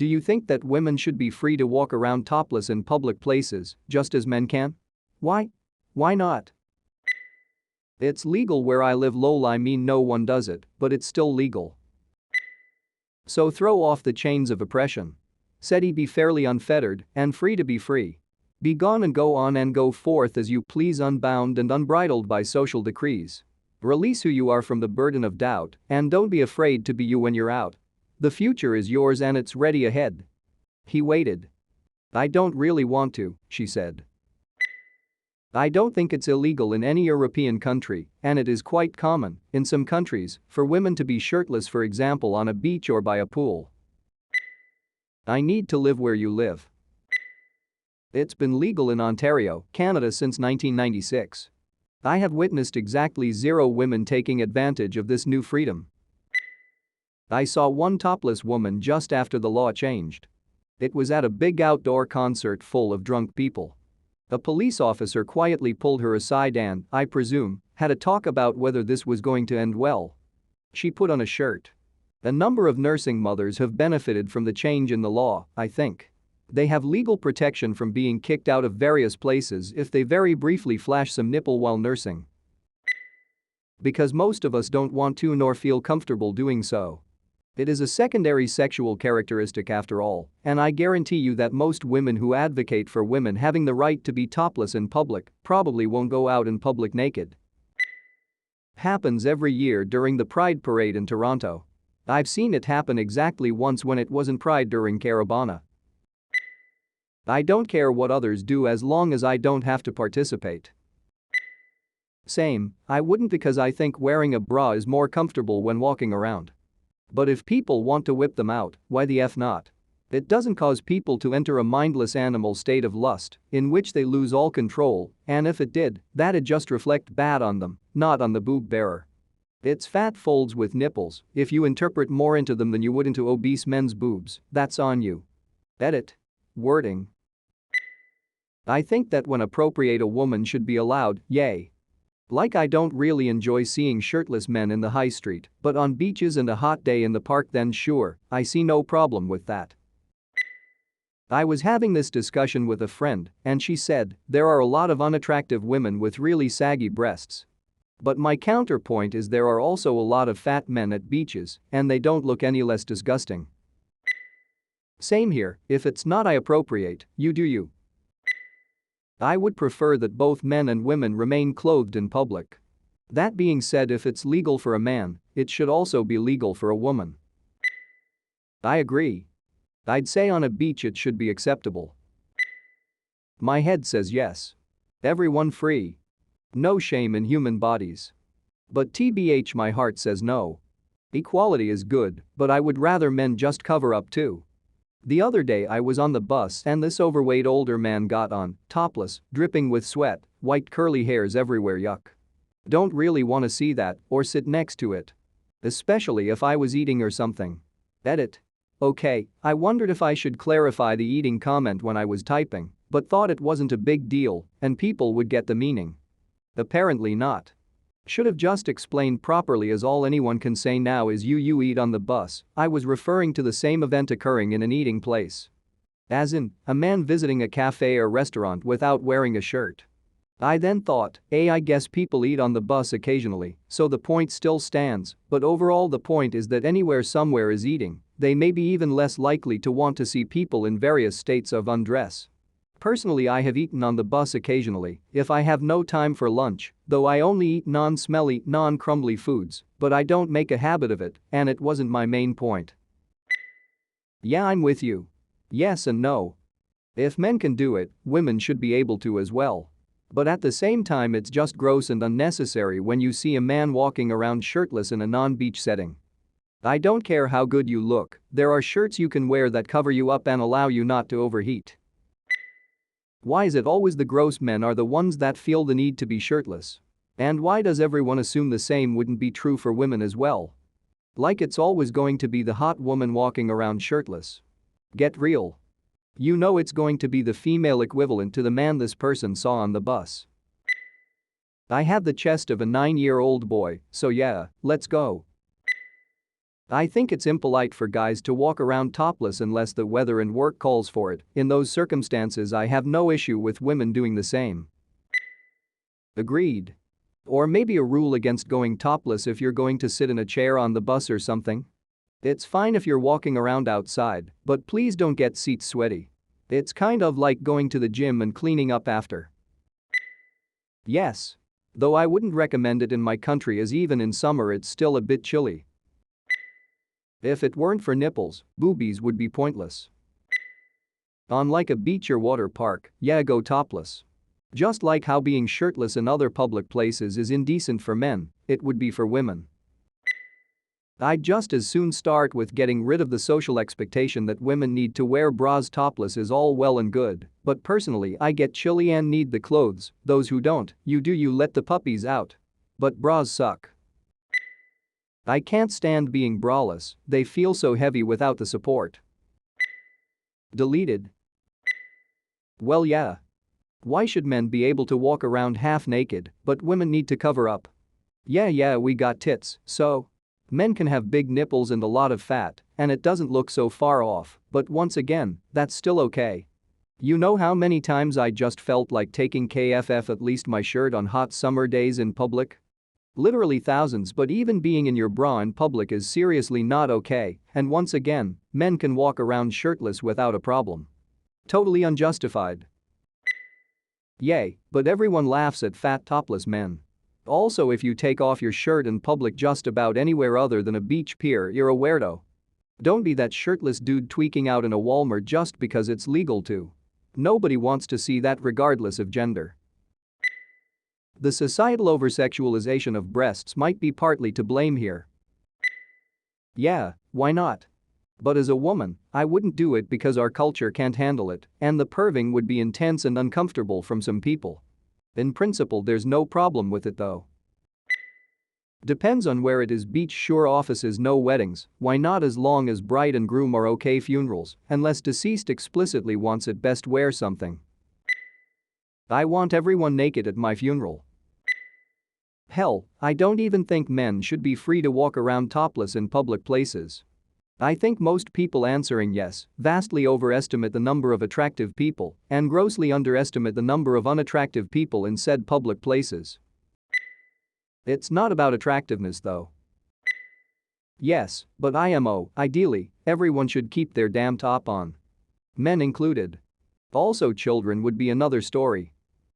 Do you think that women should be free to walk around topless in public places, just as men can? Why? Why not? It's legal where I live. Lol, I mean no one does it, but it's still legal. So throw off the chains of oppression. Said he be fairly unfettered and free to be free. Be gone and go on and go forth as you please, unbound and unbridled by social decrees. Release who you are from the burden of doubt and don't be afraid to be you when you're out. The future is yours and it's ready ahead. He waited. I don't really want to, she said. I don't think it's illegal in any European country, and it is quite common, in some countries, for women to be shirtless, for example on a beach or by a pool. I need to live where you live. It's been legal in Ontario, Canada since 1996. I have witnessed exactly 0 women taking advantage of this new freedom. I saw one topless woman just after the law changed. It was at a big outdoor concert full of drunk people. A police officer quietly pulled her aside and, I presume, had a talk about whether this was going to end well. She put on a shirt. A number of nursing mothers have benefited from the change in the law, I think. They have legal protection from being kicked out of various places if they very briefly flash some nipple while nursing. Because most of us don't want to nor feel comfortable doing so. It is a secondary sexual characteristic after all, and I guarantee you that most women who advocate for women having the right to be topless in public probably won't go out in public naked. Happens every year during the Pride Parade in Toronto. I've seen it happen exactly once when it wasn't Pride during Caravana. I don't care what others do as long as I don't have to participate. Same, I wouldn't because I think wearing a bra is more comfortable when walking around. But if people want to whip them out, why the F not? It doesn't cause people to enter a mindless animal state of lust, in which they lose all control, and if it did, that'd just reflect bad on them, not on the boob bearer. It's fat folds with nipples, if you interpret more into them than you would into obese men's boobs, that's on you. Edit. Wording. I think that when appropriate a woman should be allowed, yay. Like I don't really enjoy seeing shirtless men in the high street, but on beaches and a hot day in the park then sure, I see no problem with that. I was having this discussion with a friend and she said, there are a lot of unattractive women with really saggy breasts. But my counterpoint is there are also a lot of fat men at beaches and they don't look any less disgusting. Same here, if it's not appropriate, you do you. I would prefer that both men and women remain clothed in public. That being said, if it's legal for a man, it should also be legal for a woman. I agree. I'd say on a beach it should be acceptable. My head says yes. Everyone free. No shame in human bodies. But TBH my heart says no. Equality is good, but I would rather men just cover up too. The other day I was on the bus and this overweight older man got on, topless, dripping with sweat, white curly hairs everywhere, yuck. Don't really want to see that or sit next to it. Especially if I was eating or something. Edit. Okay, I wondered if I should clarify the eating comment when I was typing, but thought it wasn't a big deal and people would get the meaning. Apparently not. Should have just explained properly, as all anyone can say now is you eat on the bus. I was referring to the same event occurring in an eating place. As in, a man visiting a cafe or restaurant without wearing a shirt. I then thought, I guess people eat on the bus occasionally, so the point still stands, but overall the point is that anywhere somewhere is eating, they may be even less likely to want to see people in various states of undress. Personally, I have eaten on the bus occasionally if I have no time for lunch, though I only eat non-smelly, non-crumbly foods, but I don't make a habit of it, and it wasn't my main point. Yeah, I'm with you. Yes and no. If men can do it, women should be able to as well. But at the same time it's just gross and unnecessary when you see a man walking around shirtless in a non-beach setting. I don't care how good you look, there are shirts you can wear that cover you up and allow you not to overheat. Why is it always the gross men are the ones that feel the need to be shirtless? And why does everyone assume the same wouldn't be true for women as well? Like it's always going to be the hot woman walking around shirtless. Get real. You know it's going to be the female equivalent to the man this person saw on the bus. I have the chest of a 9-year-old boy, so yeah, let's go. I think it's impolite for guys to walk around topless unless the weather and work calls for it. In those circumstances, I have no issue with women doing the same. Agreed. Or maybe a rule against going topless if you're going to sit in a chair on the bus or something. It's fine if you're walking around outside, but please don't get seat sweaty. It's kind of like going to the gym and cleaning up after. Yes. Though I wouldn't recommend it in my country, as even in summer it's still a bit chilly. If it weren't for nipples, boobies would be pointless. On like a beach or water park, yeah, go topless. Just like how being shirtless in other public places is indecent for men, it would be for women. I'd just as soon start with getting rid of the social expectation that women need to wear bras. Topless is all well and good, but personally I get chilly and need the clothes. Those who don't, you do, you let the puppies out. But bras suck. I can't stand being braless, they feel so heavy without the support. Deleted. Well, yeah. Why should men be able to walk around half naked, but women need to cover up? Yeah, we got tits, so. Men can have big nipples and a lot of fat, and it doesn't look so far off, but once again, that's still okay. You know how many times I just felt like taking KFF at least my shirt on hot summer days in public? Literally thousands, but even being in your bra in public is seriously not okay, and once again, men can walk around shirtless without a problem. Totally unjustified. Yay, but everyone laughs at fat topless men. Also, if you take off your shirt in public just about anywhere other than a beach pier, you're a weirdo. Don't be that shirtless dude tweaking out in a Walmart just because it's legal to. Nobody wants to see that regardless of gender. The societal oversexualization of breasts might be partly to blame here. Yeah, why not? But as a woman, I wouldn't do it because our culture can't handle it, and the perving would be intense and uncomfortable from some people. In principle, there's no problem with it though. Depends on where it is. Beach, sure. Offices, no. Weddings, why not, as long as bride and groom are okay. Funerals, unless deceased explicitly wants it, best wear something. I want everyone naked at my funeral. Hell, I don't even think men should be free to walk around topless in public places. I think most people answering yes vastly overestimate the number of attractive people and grossly underestimate the number of unattractive people in said public places. It's not about attractiveness though. Yes, but ideally, everyone should keep their damn top on. Men included. Also, children would be another story.